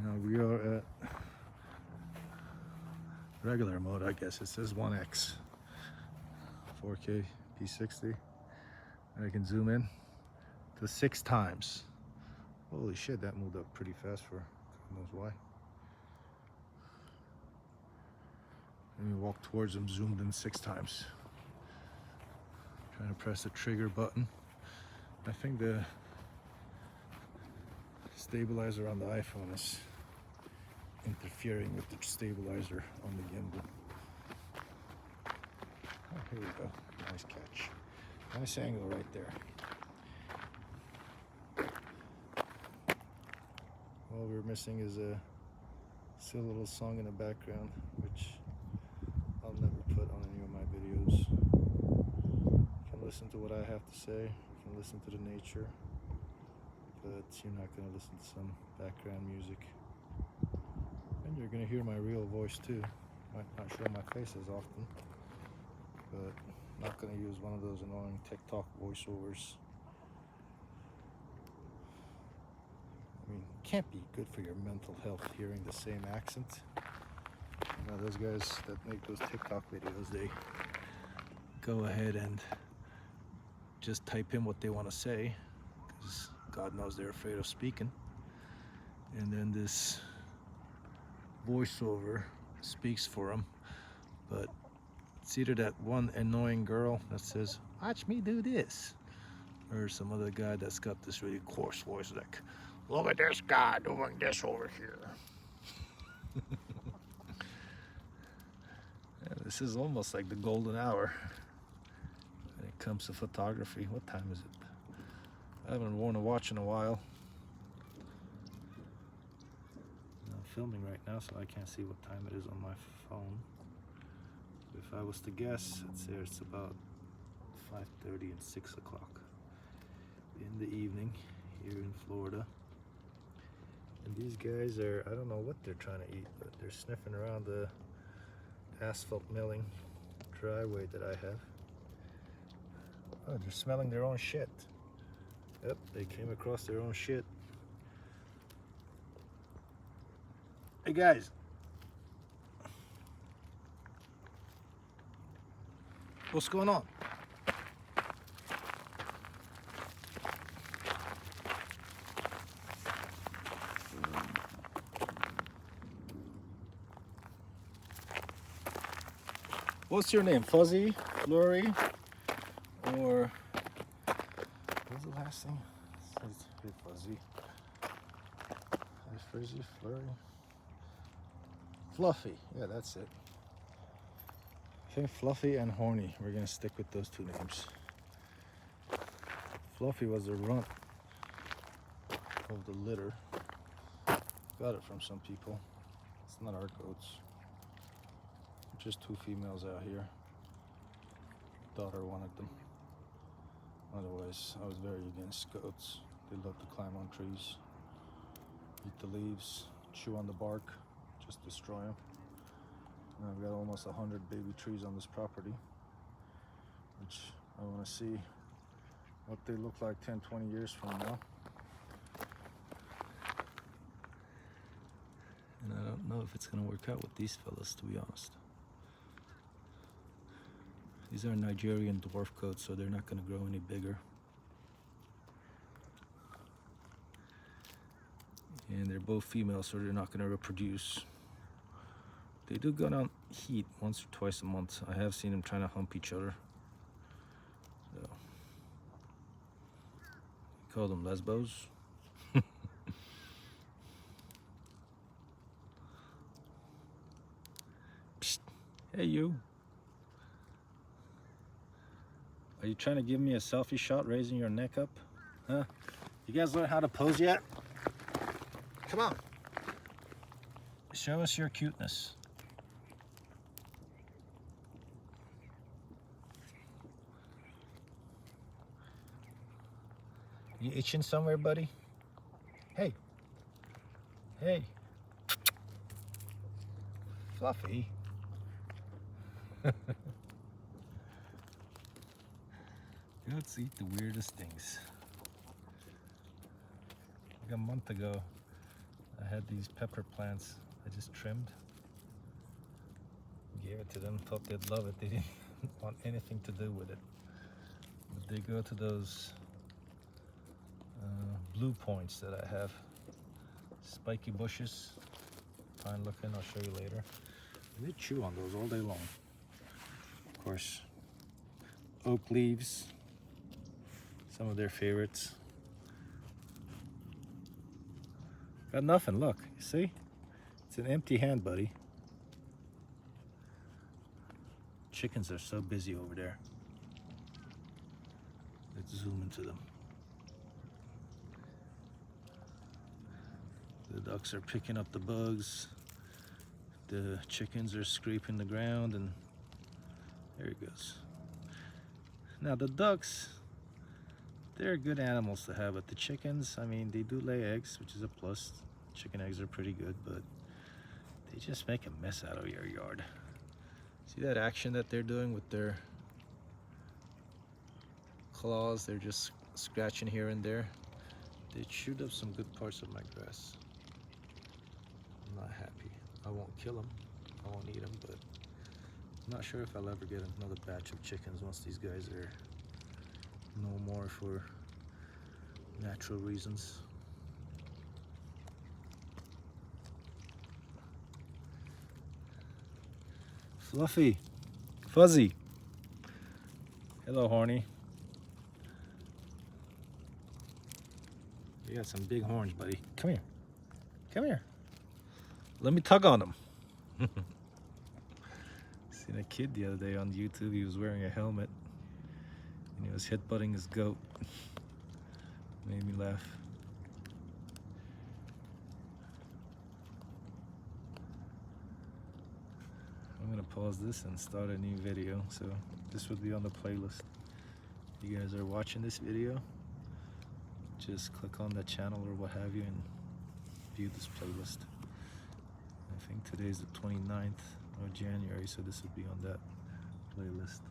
Now we are at regular mode, I guess. It says 1x, 4K P60. And I can zoom in to 6 times. Holy shit, that moved up pretty fast for God knows why. And we walk towards them, zoomed in 6 times. Trying to press the trigger button. I think the stabilizer on the iPhone is interfering with the stabilizer on the gimbal. Oh, here we go. Nice catch. Nice angle right there. All we're missing is a silly little song in the background, which I'll never put on any of my videos. You can listen to what I have to say, you can listen to the nature, but you're not going to listen to some background music. And you're going to hear my real voice too. Might not show my face as often, but not going to use one of those annoying TikTok voiceovers. I mean, it can't be good for your mental health hearing the same accent. You know, those guys that make those TikTok videos, they go ahead and just type in what they want to say, because God knows they're afraid of speaking. And then this voiceover speaks for them. But it's either that one annoying girl that says, "Watch me do this," or some other guy that's got this really coarse voice like, "Look at this guy doing this over here." Yeah, this is almost like the golden hour when it comes to photography. What time is it? I haven't worn a watch in a while. I'm filming right now, so I can't see what time it is on my phone. If I was to guess, I'd say it's about 5:30 and 6 o'clock in the evening here in Florida. And these guys are, I don't know what they're trying to eat, but they're sniffing around the asphalt milling driveway that I have. Oh, they're smelling their own shit. Yep, they came across their own shit. Hey guys. What's going on? What's your name? Fuzzy? Flurry? Or what's the last thing? It's hey, Fuzzy. Hey, Frizzy, Flurry. Fluffy. Yeah, that's it. I think Fluffy and Horny. We're gonna stick with those two names. Fluffy was the runt of the litter. Got it from some people. It's not our goats. Just 2 females out here. Daughter wanted them. Otherwise, I was very against goats. They love to climb on trees, eat the leaves, chew on the bark, just destroy them. And I've got almost 100 baby trees on this property, which I want to see what they look like 10, 20 years from now. And I don't know if it's going to work out with these fellas, to be honest. These are Nigerian dwarf goats, so they're not going to grow any bigger. And they're both females, so they're not going to reproduce. They do go down heat once or twice a month. I have seen them trying to hump each other. So, call them lesbos. Psst. Hey you. Are you trying to give me a selfie shot raising your neck up? Huh? You guys learn how to pose yet? Come on. Show us your cuteness. You itching somewhere, buddy? Hey. Hey. Fluffy. Goats eat the weirdest things. Like a month ago, I had these pepper plants I just trimmed. Gave it to them, thought they'd love it. They didn't want anything to do with it. But they go to those blue points that I have. Spiky bushes, fine looking, I'll show you later. They chew on those all day long. Of course, oak leaves, some of their favorites. Got nothing, look, you see? It's an empty hand, buddy. Chickens are so busy over there. Let's zoom into them. The ducks are picking up the bugs. The chickens are scraping the ground, and there he goes. Now the ducks, they're good animals to have, but the chickens, I mean, they do lay eggs, which is a plus. Chicken eggs are pretty good, but they just make a mess out of your yard. See that action that they're doing with their claws? They're just scratching here and there. They chewed up some good parts of my grass. I'm not happy. I won't kill them. I won't eat them, but I'm not sure if I'll ever get another batch of chickens once these guys are no more for natural reasons. Fluffy, Fuzzy. Hello, Horny. You got some big horns, buddy. Come here. Come here. Let me tug on them. Seen a kid the other day on YouTube. He was wearing a helmet and he was headbutting his goat. Made me laugh. I'm gonna pause this and start a new video, so this would be on the playlist. If you guys are watching this video, just click on the channel or what have you and view this playlist. I think today's the 29th of January, so this would be on that playlist.